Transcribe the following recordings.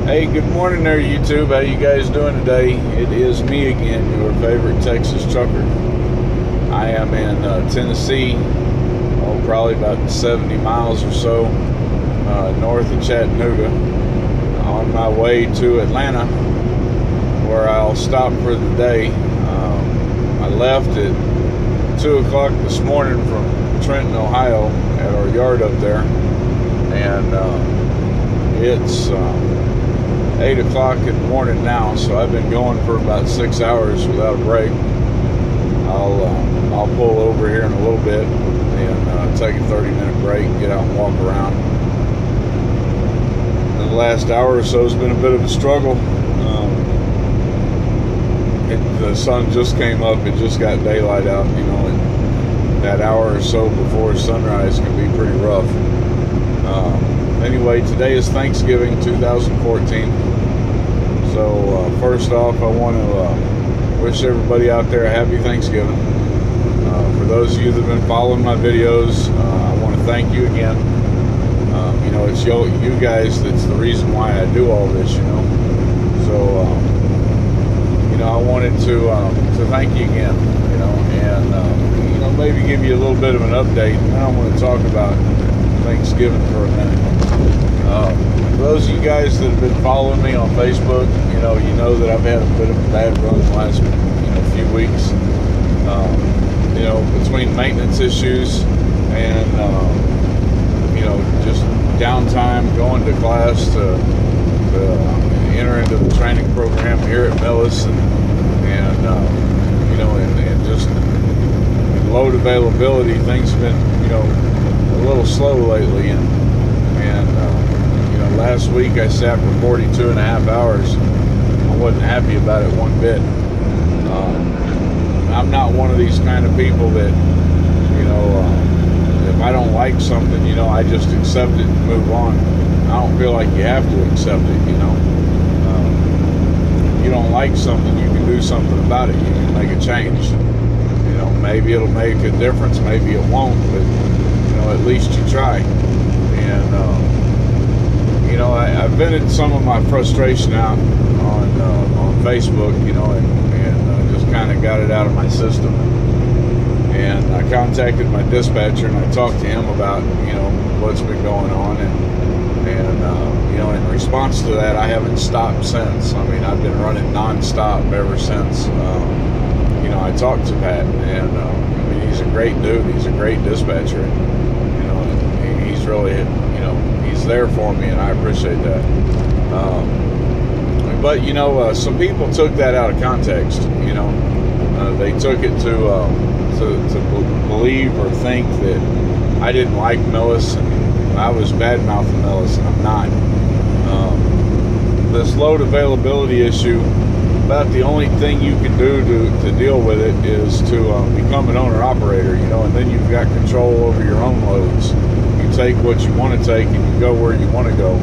Hey, good morning there, YouTube. How you guys doing today? It is me again, your favorite Texas trucker. I am in Tennessee, probably about 70 miles or so north of Chattanooga, on my way to Atlanta, where I'll stop for the day. I left at 2 o'clock this morning from Trenton, Ohio, at our yard up there, and it's 8 o'clock in the morning now, so I've been going for about 6 hours without a break. I'll pull over here in a little bit and take a 30-minute break and get out and walk around. The last hour or so has been a bit of a struggle. The sun just came up, it just got daylight out, and that hour or so before sunrise can be pretty rough. Anyway, today is Thanksgiving 2014. So first off, I want to wish everybody out there a happy Thanksgiving. For those of you that have been following my videos, I want to thank you again. It's you guys that's the reason why I do all this, So, I wanted to thank you again, and maybe give you a little bit of an update. And I want to talk about Thanksgiving for a minute. For those of you guys that have been following me on Facebook, you know that I've had a bit of a bad run the last few weeks. Between maintenance issues and just downtime, going to class to enter into the training program here at Millis, and just load availability, things have been a little slow lately, and last week I sat for 42 and a half hours. I wasn't happy about it one bit. I'm not one of these kind of people that if I don't like something, I just accept it and move on. I don't feel like you have to accept it. If you don't like something, you can do something about it. You can make a change. Maybe it'll make a difference, maybe it won't, but at least you try. And I vented some of my frustration out on Facebook, and just kind of got it out of my system. And I contacted my dispatcher and I talked to him about what's been going on, and in response to that, I haven't stopped since. I mean, I've been running non-stop ever since. I talked to Pat, and he's a great dude. He's a great dispatcher. And, he's really he's there for me, and I appreciate that. But some people took that out of context. They took it to believe or think that I didn't like Millis, and I was bad-mouthing Millis, and I'm not. This load availability issue, about the only thing you can do to deal with it is to become an owner-operator, and then you've got control over your own loads. You take what you want to take and you go where you want to go.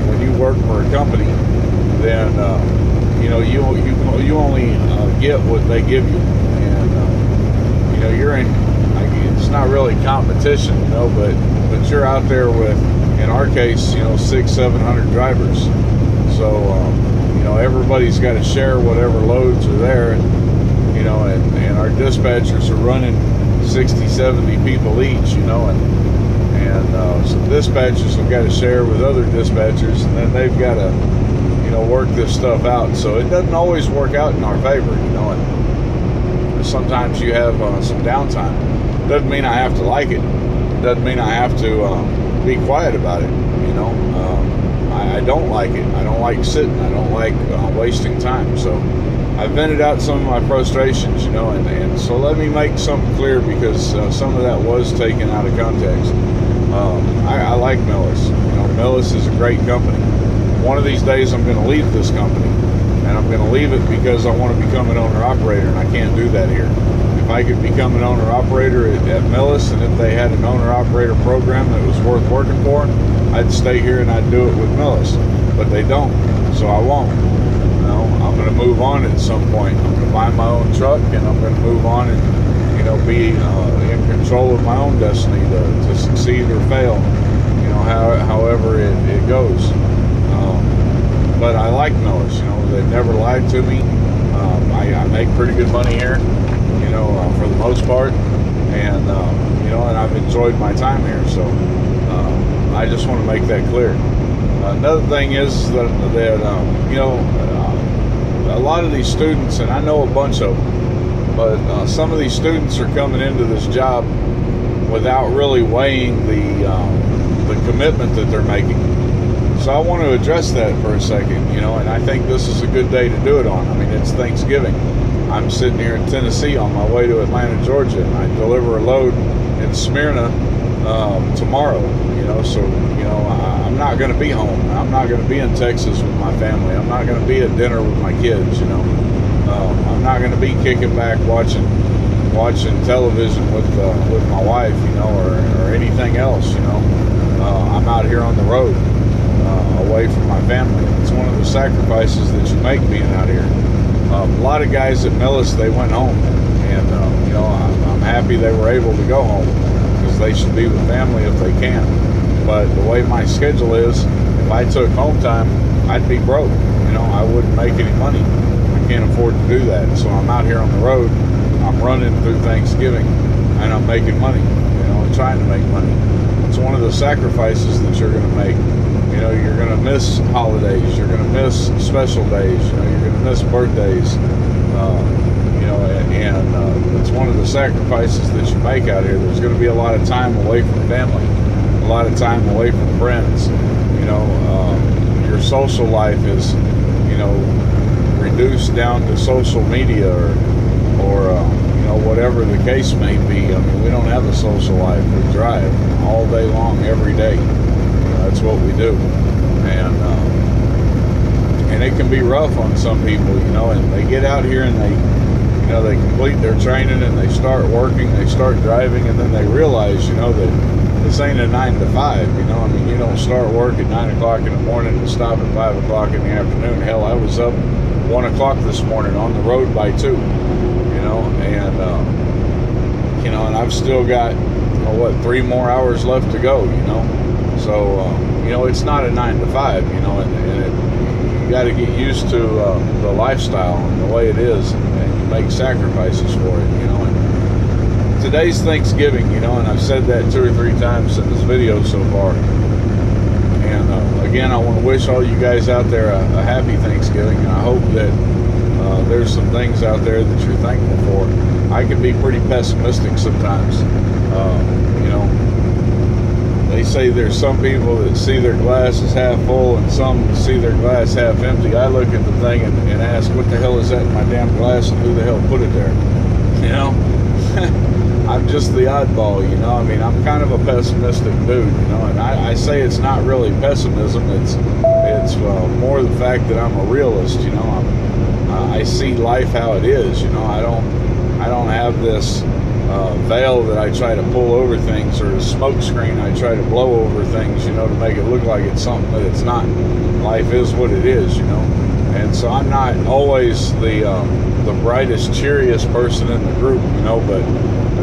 When you work for a company, then you only get what they give you, and you're in. It's not really competition, but you're out there with, in our case, 600-700 drivers. So everybody's got to share whatever loads are there, and our dispatchers are running 60-70 people each, and some dispatchers have got to share with other dispatchers, and then they've got to work this stuff out. So it doesn't always work out in our favor, and sometimes you have some downtime. Doesn't mean I have to like it. Doesn't mean I have to be quiet about it. I don't like it. I don't like sitting. I don't like wasting time. So I vented out some of my frustrations, and so let me make something clear, because some of that was taken out of context. I like Millis. Millis is a great company. One of these days I'm going to leave this company, and I'm going to leave it because I want to become an owner-operator, and I can't do that here. If I could become an owner-operator at Millis, and if they had an owner-operator program that was worth working for, I'd stay here and I'd do it with Millis. But they don't, so I won't. I'm going to move on at some point. I'm going to buy my own truck, and I'm going to move on and be in control of my own destiny to succeed or fail. However it goes. like Millis. You know, they've never lied to me. I make pretty good money here, you know, for the most part, and you know, and I've enjoyed my time here. So I just want to make that clear. Another thing is that you know, a lot of these students, and I know a bunch of them, but some of these students are coming into this job without really weighing the commitment that they're making. So I want to address that for a second, you know, and I think this is a good day to do it on. I mean, it's Thanksgiving. I'm sitting here in Tennessee on my way to Atlanta, Georgia, and I deliver a load in Smyrna tomorrow, you know, so, you know, I'm not going to be home. I'm not going to be in Texas with my family. I'm not going to be at dinner with my kids, you know. I'm not going to be kicking back watching television with my wife, you know, or anything else, you know. I'm out here on the road, away from my family. It's one of the sacrifices that you make being out here. A lot of guys at Millis, they went home, and you know, I'm happy they were able to go home, because they should be with family if they can. But the way my schedule is, if I took home time, I'd be broke. You know, I wouldn't make any money. I can't afford to do that. So I'm out here on the road. I'm running through Thanksgiving, and I'm making money. You know, I'm trying to make money. It's one of the sacrifices that you're going to make. You know, you're going to miss holidays. You're going to miss special days. You know, you're going to miss birthdays. You know, and it's one of the sacrifices that you make out here. There's going to be a lot of time away from family, a lot of time away from friends. You know, your social life is, you know, reduced down to social media or you know, whatever the case may be. I mean, we don't have a social life. We drive all day long, every day. That's what we do, and it can be rough on some people, you know. And they get out here and they, you know, they complete their training and they start working, they start driving, and then they realize, you know, that this ain't a 9 to 5. You know, I mean, you don't start work at 9 o'clock in the morning and stop at 5 o'clock in the afternoon. Hell, I was up 1 o'clock this morning on the road by 2. You know, and you know, and I've still got, you know, what, 3 more hours left to go. You know. So, you know, it's not a 9 to 5, you know, and you got to get used to the lifestyle and the way it is, and you make sacrifices for it, you know. And today's Thanksgiving, you know, and I've said that 2 or 3 times in this video so far. And again, I want to wish all you guys out there a happy Thanksgiving, and I hope that there's some things out there that you're thankful for. I can be pretty pessimistic sometimes, you know. They say there's some people that see their glass as half full and some see their glass half empty. I look at the thing and ask, what the hell is that in my damn glass, and who the hell put it there? You know? I'm just the oddball, you know? I mean, I'm kind of a pessimistic dude, you know? And I say it's not really pessimism. It's more the fact that I'm a realist, you know? I see life how it is, you know? I don't have this veil that I try to pull over things, or a smoke screen I try to blow over things, you know, to make it look like it's something that it's not. Life is what it is, you know. And so I'm not always the brightest, cheeriest person in the group, you know, but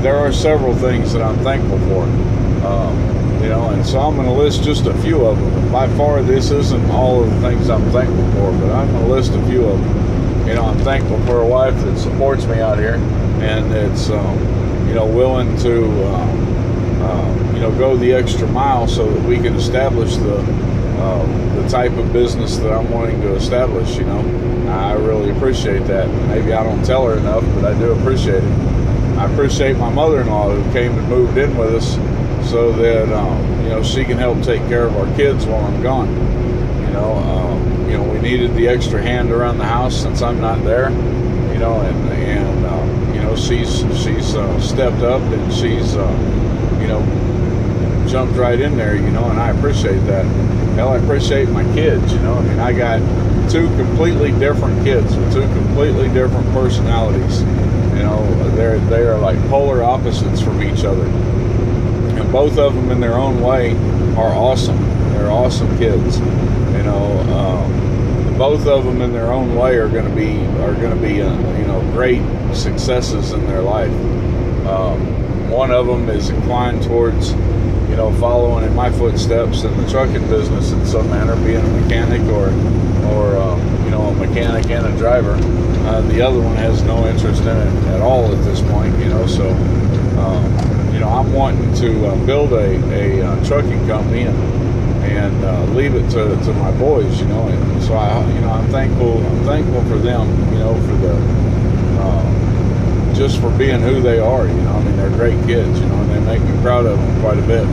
there are several things that I'm thankful for, you know, and so I'm going to list just a few of them. By far, this isn't all of the things I'm thankful for, but I'm going to list a few of them. You know, I'm thankful for a wife that supports me out here, and it's you know, willing to, you know, go the extra mile so that we can establish the type of business that I'm wanting to establish, you know. I really appreciate that. Maybe I don't tell her enough, but I do appreciate it. I appreciate my mother-in-law who came and moved in with us so that, you know, she can help take care of our kids while I'm gone. You know, we needed the extra hand around the house since I'm not there, you know, and you know, she's stepped up, and she's you know, jumped right in there, you know, and I appreciate that. Hell, I appreciate my kids, you know. I mean, I got 2 completely different kids with 2 completely different personalities. You know, they are like polar opposites from each other, and both of them in their own way are awesome. They're awesome kids, you know. Both of them in their own way are going to be you know, great successes in their life. One of them is inclined towards, you know, following in my footsteps in the trucking business in some manner, being a mechanic or mechanic and a driver. The other one has no interest in it at all at this point, you know. So, you know, I'm wanting to build a trucking company and leave it to my boys, you know. And so I'm thankful for them, you know, for the just for being who they are, you know. I mean, they're great kids, you know, and they make me proud of them quite a bit.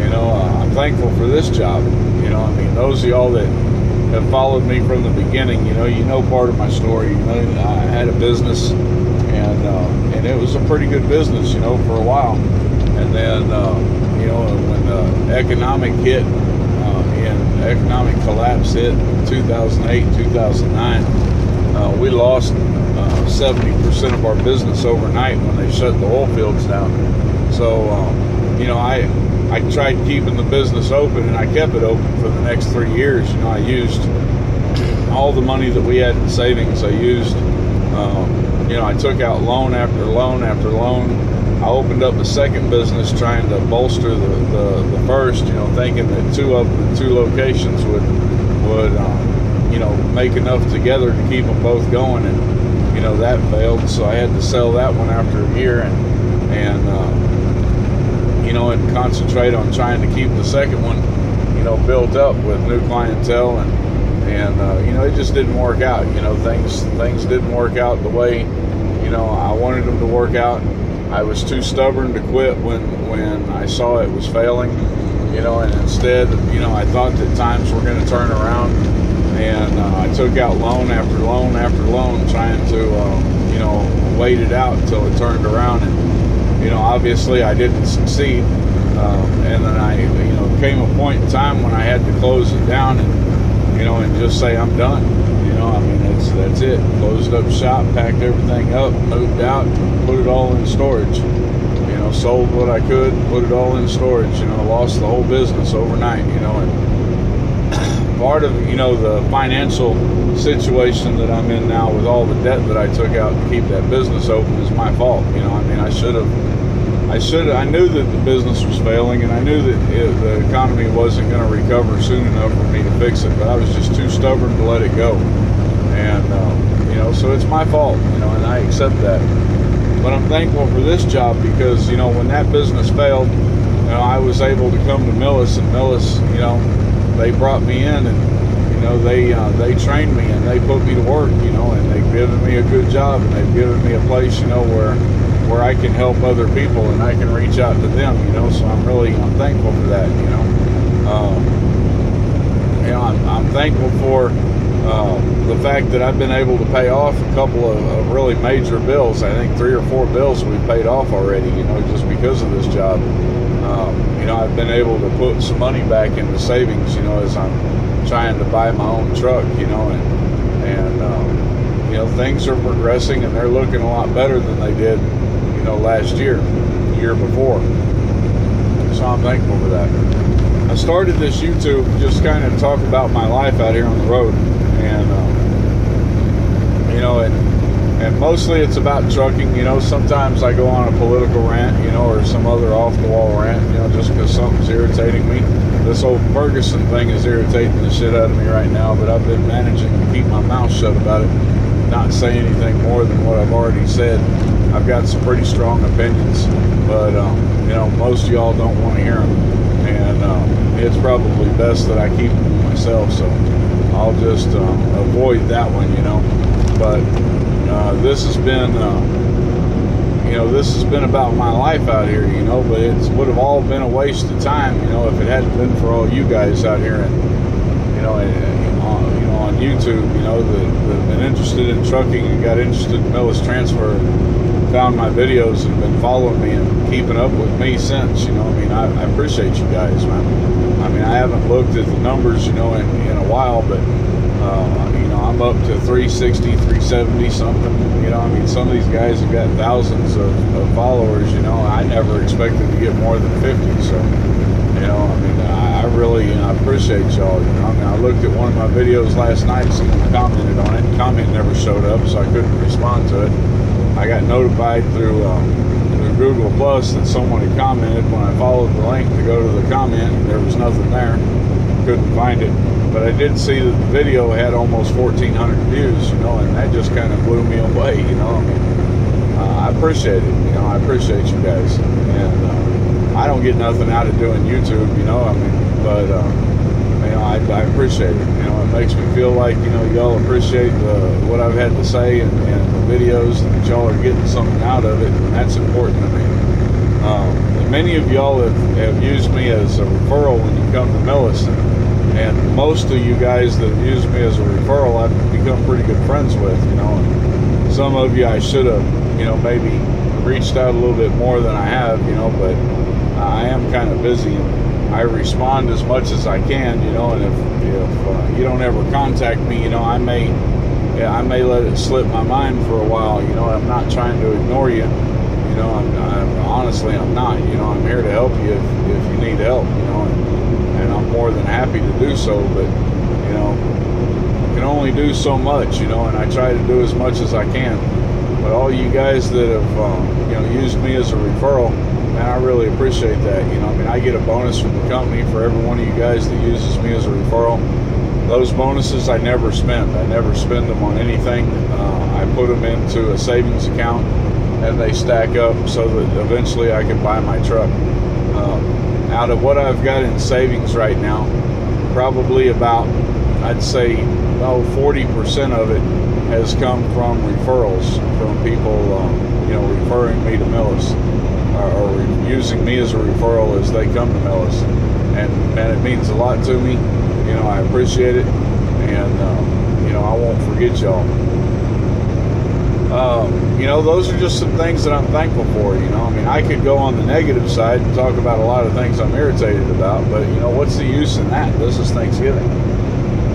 You know, I'm thankful for this job. You know, I mean, those of y'all that have followed me from the beginning, you know part of my story. You know, I had a business, and it was a pretty good business, you know, for a while. And then, you know, when the economic collapse hit in 2008, 2009, we lost 70% of our business overnight when they shut the oil fields down. So, you know, I tried keeping the business open, and I kept it open for the next 3 years. You know, I used all the money that we had in savings. I used, you know, I took out loan after loan after loan. I opened up a second business trying to bolster the first, you know, thinking that two locations would you know, make enough together to keep them both going, and you know, that failed. So I had to sell that one after a year, and you know, and concentrate on trying to keep the second one, you know, built up with new clientele, and you know, it just didn't work out. You know, things didn't work out the way, you know, I wanted them to work out. I was too stubborn to quit when I saw it was failing, you know, and instead, you know, I thought that times were going to turn around, and I took out loan after loan after loan, trying to, you know, wait it out until it turned around. And, you know, obviously I didn't succeed. And then you know, came a point in time when I had to close it down and, you know, and just say, I'm done. You know, I mean, that's it. Closed up shop, packed everything up, moved out, put it all in storage. You know, sold what I could, put it all in storage. You know, lost the whole business overnight. You know, and part of, you know, the financial situation that I'm in now with all the debt that I took out to keep that business open is my fault. You know, I mean, I knew that the business was failing, and I knew that the economy wasn't going to recover soon enough for me to fix it, but I was just too stubborn to let it go. And, you know, so it's my fault, you know, and I accept that. But I'm thankful for this job because, you know, when that business failed, you know, I was able to come to Millis, and Millis, you know, they brought me in, and, you know, they trained me, and they put me to work, you know, and they've given me a good job, and they've given me a place, you know, where I can help other people and I can reach out to them, you know. So I'm thankful for that, you know. You know, I'm thankful for the fact that I've been able to pay off a couple of really major bills. I think 3 or 4 bills we've paid off already, you know, just because of this job. You know, I've been able to put some money back into savings, you know, as I'm trying to buy my own truck, you know, and you know, things are progressing, and they're looking a lot better than they did, you know, last year, the year before. So I'm thankful for that. I started this YouTube just kind of to talk about my life out here on the road, and you know, and mostly it's about trucking. You know, sometimes I go on a political rant, you know, or some other off-the-wall rant, you know, just because something's irritating me. This whole Ferguson thing is irritating the shit out of me right now, but I've been managing to keep my mouth shut about it, not say anything more than what I've already said. I've got some pretty strong opinions, but you know, most of y'all don't want to hear them, and it's probably best that I keep them to myself. So I'll just avoid that one, you know. But this has been, you know, this has been about my life out here, you know. But it would have all been a waste of time, you know, if it hadn't been for all you guys out here, and you know, on YouTube, you know, that have been interested in trucking and got interested in Millis transfer, found my videos and been following me and keeping up with me since, you know. I mean, I appreciate you guys, man. I mean, I haven't looked at the numbers, you know, in a while, but you know, I'm up to 360, 370 something, you know. I mean, some of these guys have got thousands of followers, you know. I never expected to get more than 50, so, you know, I mean, I really appreciate y'all, you know. I mean, I looked at one of my videos last night, someone commented on it, and comment never showed up, so I couldn't respond to it. I got notified through Google Plus that someone had commented. When I followed the link to go to the comment, there was nothing there. couldn't find it. But I did see that the video had almost 1,400 views, you know, and that just kind of blew me away, you know. I mean, I appreciate it, you know. I appreciate you guys, and I don't get nothing out of doing YouTube, you know. I mean, but you know, I appreciate it. You know, it makes me feel like, you know, y'all appreciate what I've had to say and the videos, and that y'all are getting something out of it, and that's important to me. Many of y'all have used me as a referral when you come to Millis, and most of you guys that have used me as a referral, I've become pretty good friends with, you know. And some of you I should have, you know, maybe reached out a little bit more than I have, you know, but I am kind of busy, and I respond as much as I can, you know. And if you don't ever contact me, you know, I may let it slip my mind for a while, you know. I'm not trying to ignore you. You know, honestly, I'm not. You know, I'm here to help you if you need help, you know, and I'm more than happy to do so. But, you know, I can only do so much, you know, and I try to do as much as I can. But all you guys that have, you know, used me as a referral, man, I really appreciate that. You know, I mean, I get a bonus from the company for every one of you guys that uses me as a referral. Those bonuses I never spend. I never spend them on anything. I put them into a savings account, and they stack up so that eventually I can buy my truck. Out of what I've got in savings right now, probably about, I'd say, 40% of it has come from referrals, from people, you know, referring me to Millis, or using me as a referral as they come to Millis. And man, it means a lot to me. You know, I appreciate it, and you know, I won't forget y'all. You know, those are just some things that I'm thankful for. You know, I mean, I could go on the negative side and talk about a lot of things I'm irritated about, but you know, what's the use in that? This is Thanksgiving.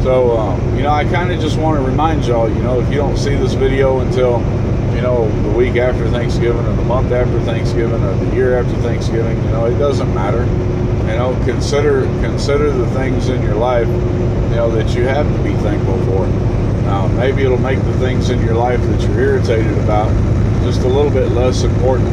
So, you know, I kind of just want to remind y'all, you know, if you don't see this video until, you know, the week after Thanksgiving, or the month after Thanksgiving, or the year after Thanksgiving, you know, it doesn't matter. You know, consider the things in your life, you know, that you have to be thankful for. Maybe it'll make the things in your life that you're irritated about just a little bit less important.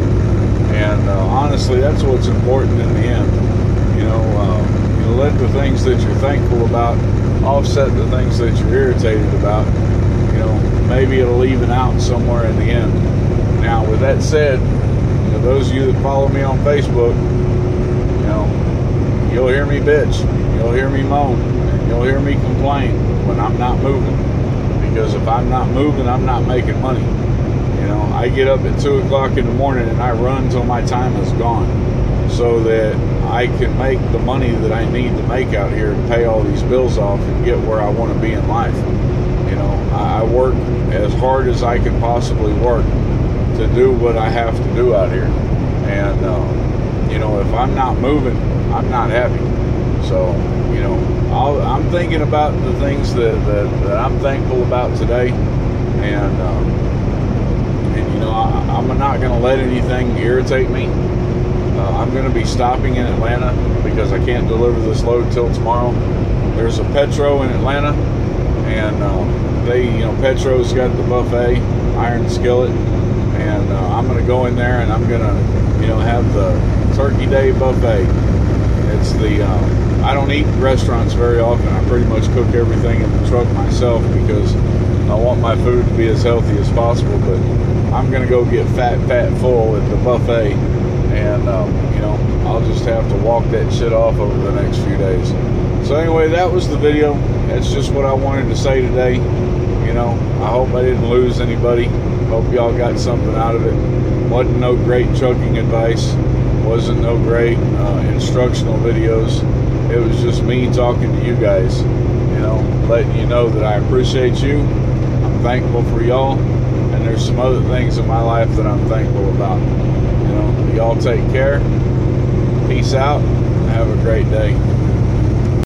And honestly, that's what's important in the end. You know, let the things that you're thankful about offset the things that you're irritated about. You know, maybe it'll even out somewhere in the end. Now, with that said, you know, those of you that follow me on Facebook, you know, you'll hear me bitch, you'll hear me moan, and you'll hear me complain when I'm not moving. Because if I'm not moving, I'm not making money. You know, I get up at 2 o'clock in the morning and I run until my time is gone, so that I can make the money that I need to make out here to pay all these bills off and get where I want to be in life. You know, I work as hard as I can possibly work to do what I have to do out here. And, you know, if I'm not moving, I'm not happy. So, you know, I'm thinking about the things that I'm thankful about today. And you know, I'm not going to let anything irritate me. I'm going to be stopping in Atlanta because I can't deliver this load till tomorrow. There's a Petro in Atlanta, and you know, Petro's got the buffet, iron skillet, and I'm going to go in there and I'm going to, you know, have the Turkey Day buffet. It's the I don't eat in restaurants very often. I pretty much cook everything in the truck myself because I want my food to be as healthy as possible. But I'm going to go get fat full at the buffet, and you know, I'll just have to walk that shit off over the next few days. So anyway, that was the video. That's just what I wanted to say today. You know, I hope I didn't lose anybody. Hope y'all got something out of it. Wasn't no great trucking advice. Wasn't no great instructional videos. It was just me talking to you guys, you know, letting you know that I appreciate you. I'm thankful for y'all, and there's some other things in my life that I'm thankful about. You know, y'all take care. Peace out. Have a great day.